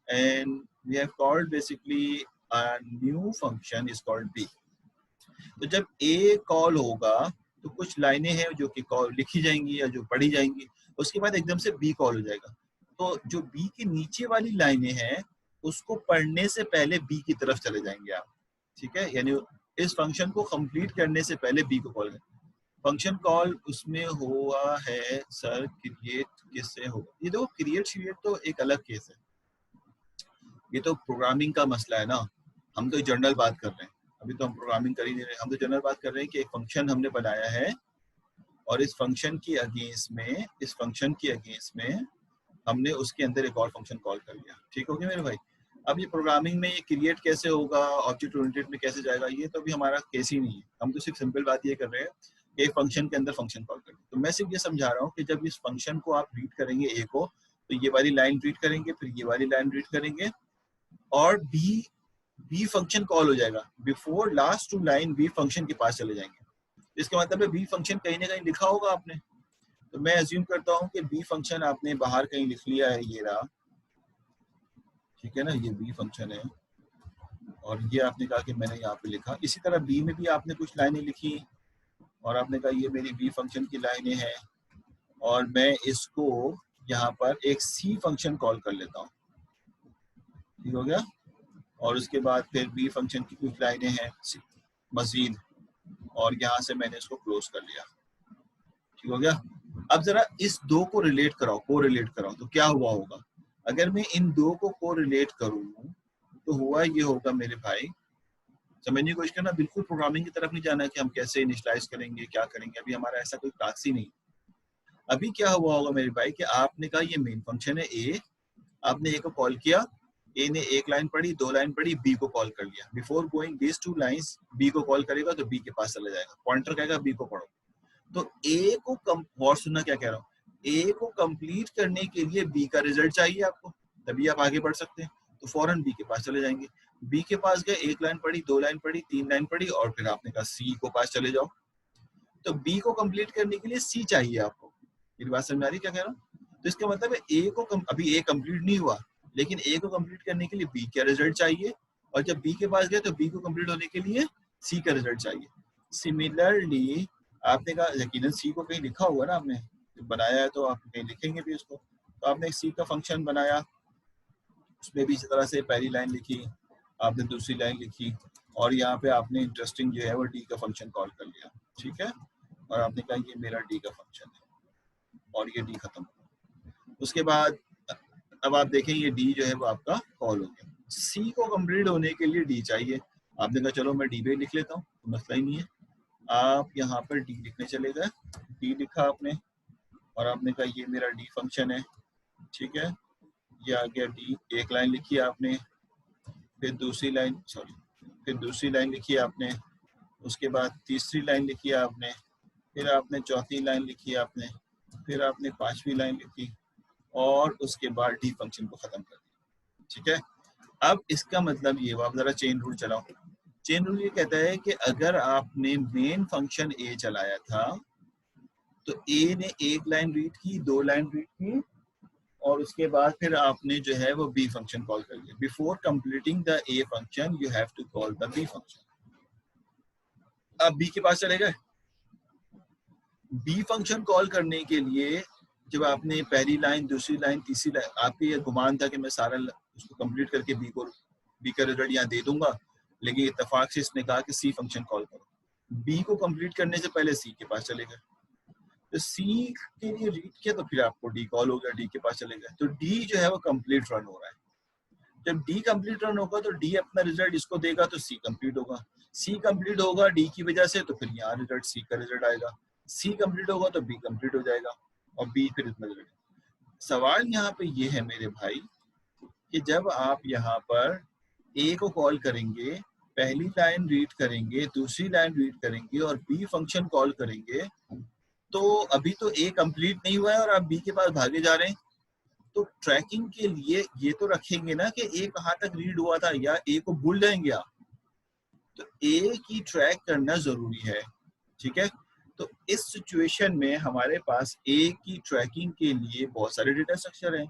and we have called basically a new function is called B. तो जब A कॉल होगा तो कुछ लाइनें हैं जो कि कॉल लिखी जाएंगी या जो पढ़ी जाएंगी, उसके बाद एकदम से B कॉल हो जाएगा। तो जो B के नीचे वाली लाइनें हैं उसको पढ़ने से पहले B की तरफ चले जाएंगे आप। ठीक है, यानी इस फंक्शन को कंप्लीट करने से पहले B को कॉल करें। फंक्शन कॉल उसमें हुआ है सर क्रिएट किससे होगा? ये देखो, क्रिएट तो एक अलग केस है, ये तो प्रोग्रामिंग का मसला है ना। हम तो जनरल बात कर रहे हैं, अभी तो हम प्रोग्रामिंग कर ही नहीं रहे, हम तो जनरल बात कर रहे हैं कि एक फंक्शन हमने बनाया है और इस फंक्शन की अगेंस्ट में हमने उसके अंदर एक और फंक्शन कॉल कर लिया। ठीक हो गया मेरे भाई? अब ये प्रोग्रामिंग में ये क्रिएट कैसे होगा, ऑब्जेक्ट ओरिएंटेड में कैसे जाएगा, ये तो अभी हमारा केस ही नहीं है। हम तो सिर्फ सिंपल बात ये कर रहे हैं कि एक फंक्शन के अंदर फंक्शन कॉल करें। तो मैं सिर्फ ये समझा रहा हूँ कि जब इस फंक्शन को आप रीड करेंगे ए को, तो ये वाली लाइन रीड करेंगे, फिर ये वाली लाइन रीड करेंगे, और बी फंक्शन कॉल हो जाएगा। Before last two line B function के पास चले जाएंगे। इसका मतलब है बी फंक्शन कहीं ना कहीं लिखा होगा आपने। तो मैं अज्यूम करता हूँ कि बी फंक्शन आपने बाहर कहीं लिख लिया है, ये रहा। ठीक है ना, ये बी फंक्शन है और ये आपने कहा कि मैंने यहाँ पे लिखा। इसी तरह बी में भी आपने कुछ लाइनें लिखी और आपने कहा ये मेरी बी फंक्शन की लाइनें हैं, और मैं इसको यहाँ पर एक सी फंक्शन कॉल कर लेता हूँ। ठीक हो गया? और उसके बाद फिर बी फंक्शन की कुछ लाइनें हैं मजीद, और यहाँ से मैंने इसको क्लोज कर लिया। ठीक हो गया? अब जरा इस दो को रिलेट कराओ, को रिलेट कराओ, तो क्या हुआ होगा? अगर मैं इन दो को रिलेट करूँ तो हुआ ये होगा मेरे भाई, समझने की कोशिश करना, बिल्कुल प्रोग्रामिंग की तरफ नहीं जाना कि हम कैसे इनिशियलाइज करेंगे, क्या करेंगे, अभी हमारा ऐसा कोई टास्क ही नहीं। अभी क्या हुआ होगा मेरे भाई कि आपने कहा ये मेन फंक्शन है ए, आपने ए को कॉल किया, ए ने एक लाइन पढ़ी, दो लाइन पढ़ी, बी को कॉल कर लिया। Before going this two lines B को कॉल करेगा तो बी के पास चला जाएगा, पॉइंटर कहेगा बी को पढ़ो। तो ए को और सुनना क्या कह रहा हूँ, ए को कंप्लीट करने के लिए बी का रिजल्ट चाहिए आपको, तभी आप आगे बढ़ सकते हैं। तो फौरन बी के पास चले जाएंगे। बी के पास गए, एक लाइन पढ़ी, दो लाइन पढ़ी, तीन लाइन पढ़ी, और फिर आपने कहा सी को पास चले जाओ। तो बी को कंप्लीट करने के लिए सी चाहिए आपको। मेरी बात समझ आ रही क्या कह रहा हूँ? तो इसका मतलब है ए को अभी ए कंप्लीट नहीं हुआ, लेकिन ए को कंप्लीट करने के लिए बी का रिजल्ट चाहिए, और जब बी के पास गए तो बी को कंप्लीट होने के लिए सी का रिजल्ट चाहिए। सिमिलरली आपने कहा, यकीनन सी को कहीं लिखा होगा ना आपने, जब बनाया है तो आप कहीं लिखेंगे भी उसको। तो आपने एक सी का फंक्शन बनाया, उसमें भी इसी तरह से पहली लाइन लिखी, आपने दूसरी लाइन लिखी, और यहाँ पे आपने इंटरेस्टिंग जो है वो डी का फंक्शन कॉल कर लिया। ठीक है, और आपने कहा ये मेरा डी का फंक्शन है, और ये डी खत्म। उसके बाद अब आप देखें ये डी जो है वो आपका कॉल हो गया। सी को कंप्लीट होने के लिए डी चाहिए, आपने कहा चलो मैं डी पे लिख लेता हूँ, तो मसला ही नहीं है। आप यहाँ पर डी लिखने चले गए, डी लिखा आपने, और आपने कहा ये मेरा डी फंक्शन है। ठीक है, ये आ गया डी, एक लाइन लिखी आपने, फिर दूसरी लाइन, फिर दूसरी लाइन लिखी आपने, उसके बाद तीसरी लाइन लिखी आपने, फिर आपने चौथी लाइन लिखी आपने, फिर आपने पांचवी लाइन लिखी और उसके बाद डी फंक्शन को खत्म कर दिया। ठीक है, अब इसका मतलब ये हुआ, आप जरा चेन रूल चलाओ। चेन रूल ये कहता है कि अगर आपने मेन फंक्शन ए चलाया था तो ए ने एक लाइन रीड की, दो लाइन रीड की और उसके बाद फिर आपने जो है वो बी फंक्शन कॉल कर लिया। Before completing the A function you have to call the B function. अब बी के पास चले गए। बी फंक्शन कॉल करने के लिए जब आपने पहली लाइन, दूसरी लाइन, तीसरी लाइन, आपके ये गुमान था कि मैं सारा उसको कंप्लीट करके बी का रिजल्ट यहाँ दे दूंगा, लेकिन इत्तेफाक से इसने कहा कि सी फंक्शन कॉल करो। बी को कंप्लीट करने से पहले सी के पास चले गए, तो सी के लिए रीड किया तो फिर आपको डी कॉल हो गया, डी के पास चले गए, तो डी जो है वो कंप्लीट रन हो रहा है। जब डी कंप्लीट रन होगा तो डी अपना रिजल्ट इसको देगा तो सी कंप्लीट होगा, सी कंप्लीट होगा डी की वजह से तो फिर यहाँ रिजल्ट सी का रिजल्ट आएगा, सी कंप्लीट होगा तो बी कंप्लीट हो जाएगा और बी फिर इतना रिजल्ट। सवाल यहाँ पे ये है मेरे भाई कि जब आप यहाँ पर ए को कॉल करेंगे, पहली लाइन रीड करेंगे, दूसरी लाइन रीड करेंगे और बी फंक्शन कॉल करेंगे, तो अभी तो ए कंप्लीट नहीं हुआ है और आप बी के पास भागे जा रहे हैं, तो ट्रैकिंग के लिए ये तो रखेंगे ना कि ए कहाँ तक रीड हुआ था, या ए को भूल जाएंगे आप? तो ए की ट्रैक करना जरूरी है। ठीक है, तो इस सिचुएशन में हमारे पास ए की ट्रैकिंग के लिए बहुत सारे डेटा स्ट्रक्चर हैं।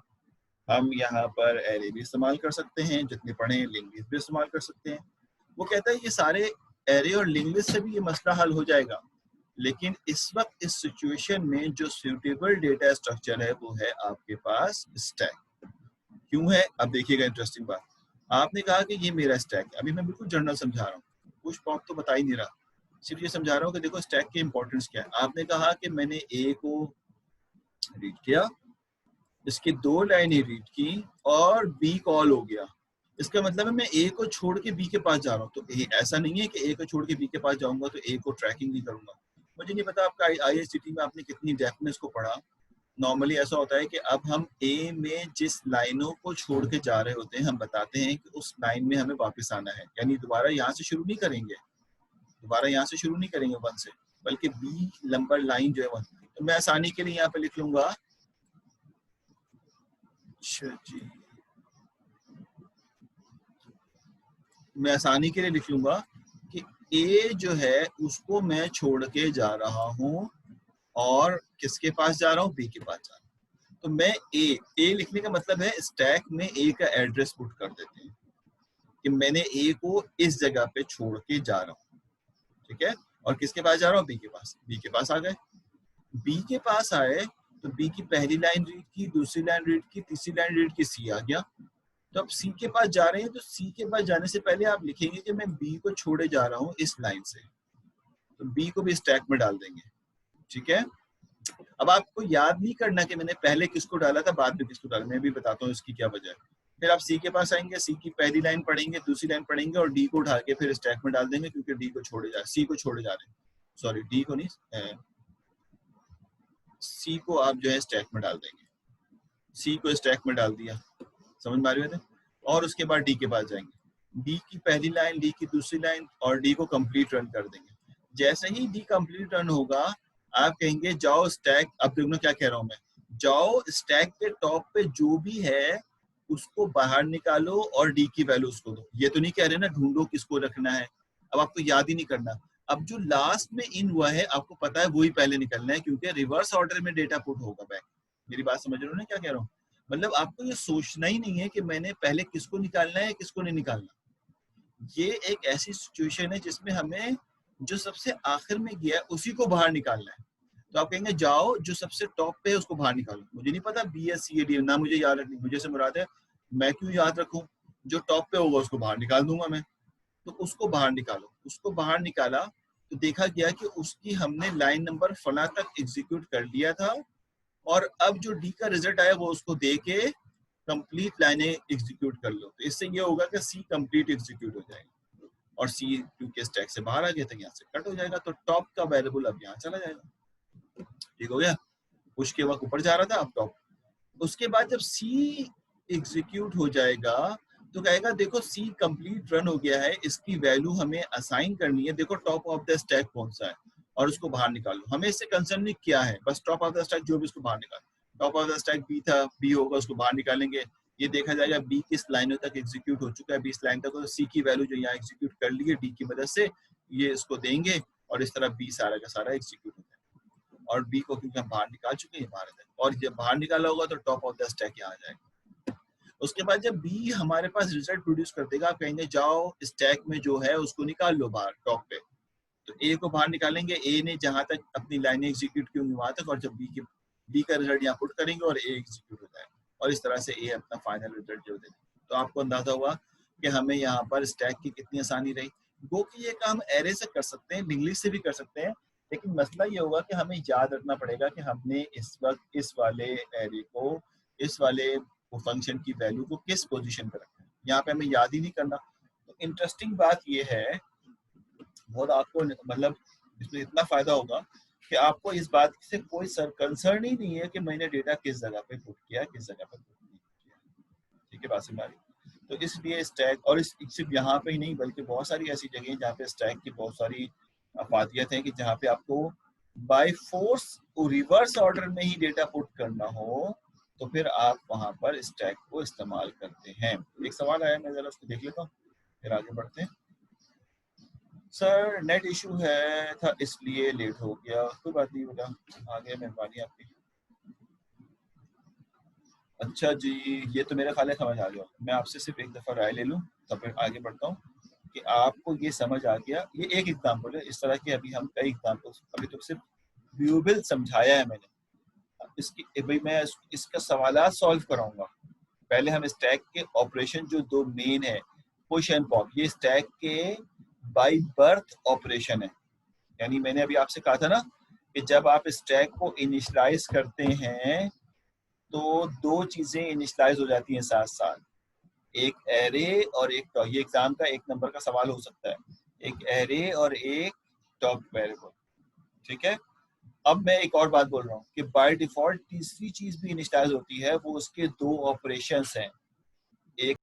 हम यहाँ पर एरे भी इस्तेमाल कर सकते हैं, जितने पढ़े हैं लिंक लिस्ट भी इस्तेमाल कर सकते हैं। वो कहता है ये सारे एरे और लिंक लिस्ट से भी ये मसला हल हो जाएगा, लेकिन इस वक्त इस सिचुएशन में जो सूटेबल डेटा स्ट्रक्चर है वो है आपके पास स्टैक। क्यों है? अब देखिएगा इंटरेस्टिंग बात। आपने कहा कि ये मेरा स्टैक है, अभी मैं बिल्कुल जनरल समझा रहा हूँ, कुछ पॉप तो बता ही नहीं रहा, सिर्फ ये समझा रहा हूँ कि देखो स्टैक की इंपॉर्टेंस क्या है। आपने कहा कि मैंने ए को रीड किया, इसकी दो लाइनें रीड की और बी कॉल हो गया, इसका मतलब है मैं ए को छोड़ के बी के पास जा रहा हूँ। तो ऐसा नहीं है कि ए को छोड़ के बी के पास जाऊंगा तो ए को ट्रैकिंग नहीं करूंगा। मुझे नहीं पता आपका आईएसटीटी में आपने कितनी डेप्थ में इसको पढ़ा। नॉर्मली ऐसा होता है कि अब हम ए में जिस लाइनों को छोड़ के जा रहे होते हैं हम बताते हैं कि उस लाइन में हमें वापस आना है, यानी दोबारा यहाँ से शुरू नहीं करेंगे, दोबारा यहाँ से शुरू नहीं करेंगे वन से, बल्कि बी नंबर लाइन जो है वन। तो मैं आसानी के लिए यहाँ पे लिख लूंगा, अच्छा जी, मैं आसानी के लिए लिख लूंगा कि ए जो है उसको मैं छोड़ के जा रहा हूं और किसके पास जा रहा हूं? बी के पास जा रहा हूं। तो मैं ए लिखने का मतलब है स्टैक में ए का एड्रेस पुट कर देते हैं कि मैंने ए को इस जगह पे छोड़ के जा रहा हूं। ठीक है, और किसके पास जा रहा हूं? बी के पास। बी के पास आ गए, बी के पास आए तो बी की पहली लाइन रीड की, दूसरी लाइन रीड की, तीसरी लाइन रीड की, सी आ गया। तो अब सी के पास जा रहे हैं तो सी के पास जाने से पहले आप लिखेंगे कि मैं बी को छोड़े जा रहा हूँ इस लाइन से, तो बी को भी स्टैक में डाल देंगे। ठीक है, अब आपको याद नहीं करना कि मैंने पहले किसको डाला था बाद में किसको डाला, मैं भी बताता हूँ इसकी क्या वजह है। फिर आप सी के पास आएंगे, सी की पहली लाइन पढ़ेंगे, दूसरी लाइन पढ़ेंगे और डी को उठा के फिर स्टैक में डाल देंगे, क्योंकि डी को छोड़े जा सी को छोड़े जा रहे हैं, सॉरी डी को नहीं, सी को आप जो है स्टैक में डाल देंगे। सी को स्टैक में डाल दिया, समझ में आ रही है? और उसके बाद डी के पास जाएंगे, डी की पहली लाइन, डी की दूसरी लाइन और डी को कंप्लीट रन कर देंगे। जैसे ही डी कंप्लीट रन होगा आप कहेंगे जाओ स्टैक, अब देखो क्या कह रहा हूं मैं, जाओ स्टैक के टॉप पे जो भी है उसको बाहर निकालो और डी की वैल्यू उसको दो। ये तो नहीं कह रहे ना ढूंढो किसको रखना है, अब आपको याद ही नहीं करना। अब जो लास्ट में इन हुआ है आपको पता है वही पहले निकलना है, क्योंकि रिवर्स ऑर्डर में डेटा पुट होगा बैक। मेरी बात समझ रहे हो ना क्या कह रहा हूँ? मतलब आपको ये सोचना ही नहीं है कि मैंने पहले किसको निकालना है किसको नहीं निकालना। ये एक ऐसी सिचुएशन है जिसमें हमें जो सबसे आखिर में गया है उसी को बाहर निकालना है। तो आप कहेंगे जाओ जो सबसे टॉप पे है उसको बाहर निकालो। मुझे नहीं पता B S C A D ना, मुझे याद रखनी, मुझे से मुराद है मैं क्यों याद रखूं, जो टॉप पे होगा उसको बाहर निकाल दूंगा मैं। तो उसको बाहर निकालो, उसको बाहर निकाला तो देखा गया कि उसकी हमने लाइन नंबर फला तक एग्जीक्यूट कर लिया था, और अब जो डी का रिजल्ट आया वो उसको दे के कंप्लीट लाइनें एग्जीक्यूट कर लो। तो इससे ये होगा कि सी कंप्लीट एग्जीक्यूट हो जाएगा और सी क्योंकि स्टैक से बाहर आ गया था यहाँ से कट हो जाएगा, तो टॉप का वेरिएबल अब यहाँ चला जाएगा। ठीक हो गया, पुश के वक्त ऊपर जा रहा था अब टॉप। उसके बाद जब सी एग्जीक्यूट हो जाएगा तो कहेगा देखो सी कंप्लीट रन हो गया है, इसकी वैल्यू हमें असाइन करनी है, देखो टॉप ऑफ द स्टैक कौन सा है और उसको बाहर निकालो। हमें इससे कंसर्न नहीं क्या है, बस टॉप ऑफ द स्टैक जो भी उसको बाहर निकालो। Top of the stack B था, बी होगा, उसको बाहर निकालेंगे। ये देखा जाएगा बी किस लाइनों तक एग्जीक्यूट हो चुका है, 20 लाइन तक, तो सी की वैल्यू जो यहाँ एग्जीक्यूट कर ली है डी की मदद से, ये इसको देंगे और इस तरह बी सारा का सारा एग्जीक्यूट होता है। और बी को क्योंकि हम बाहर निकाल चुके हैं बाहर तक, और जब बाहर निकाला होगा तो टॉप ऑफ द स्टैक यहाँ आ जाएगा। उसके बाद जब बी हमारे पास रिजल्ट प्रोड्यूस कर देगा, आप कहेंगे जाओ स्टैक में जो है उसको निकाल लो बाहर टॉप पे, तो ए को बाहर निकालेंगे, ए ने जहां तक अपनी लाइनें एग्जीक्यूट की होंगी वहां तक, और जब बी का रिजल्ट यहाँ पुट करेंगे और ए एग्जीक्यूट हो जाएगा, और इस तरह से ए अपना फाइनल रिजल्ट जो देगा। तो आपको अंदाजा हुआ कि हमें यहाँ पर स्टैक की कितनी आसानी रही। गो की ये काम एरे से कर सकते हैं, इंग्लिश से भी कर सकते हैं, लेकिन मसला ये होगा कि हमें याद रखना पड़ेगा कि हमने इस वक्त इस वाले एरे को, इस वाले फंक्शन की वैल्यू को किस पोजीशन पर रखना है, यहाँ पे हमें याद ही नहीं करना। तो इंटरेस्टिंग बात ये है, बहुत आपको मतलब इसमें इतना फायदा होगा कि आपको इस बात से कोई कंसर्न ही नहीं है कि मैंने डेटा किस जगह पे पुट किया, किस जगह पे पुट नहीं किया। ठीक है बात हमारी। तो इसलिए स्टैक, और इस सिर्फ यहाँ पे ही नहीं बल्कि बहुत सारी ऐसी जगह हैं जहाँ पे स्टैक की बहुत सारी अफादियत है कि जहाँ पे आपको बाय फोर्स रिवर्स ऑर्डर में ही डेटा पुट करना हो तो फिर आप वहां पर स्टैक को इस्तेमाल करते हैं। एक सवाल आया, मैं जरा उसको देख लेता हूँ फिर आगे बढ़ते हैं। सर नेट इशू है था इसलिए लेट हो गया, कोई बात नहीं बेटा, आगे मेहरबानी आपकी। अच्छा जी, ये तो मेरे ख्याल है समझ आ गया। मैं आपसे सिर्फ एक दफ़ा राय ले लूँ तब फिर आगे बढ़ता हूँ कि आपको ये समझ आ गया। ये एक एग्जाम्पल है, इस तरह के अभी हम कई एग्जाम्पल्स, अभी तो सिर्फ व्यूबिल समझाया है मैंने। इसकी भाई मैं इसका सवाल सॉल्व कराऊंगा। पहले हम स्टैक के ऑपरेशन जो दो मेन है, पुश एंड पॉप, ये स्टैक के बाय बर्थ ऑपरेशन है। यानी मैंने अभी आपसे कहा था ना कि जब आप स्टैक को इनिशियलाइज करते हैं तो दो चीजें इनिशियलाइज हो जाती हैं साथ साथ, एक एरे और एक टॉप। ये एग्जाम का 1 नंबर का सवाल हो सकता है, एक एरे और एक टॉप वेरिएबल। ठीक है, अब मैं एक और बात बोल रहा हूँ कि बाय डिफॉल्ट तीसरी चीज भी इनिशियलाइज होती है, वो उसके दो ऑपरेशंस हैं। एक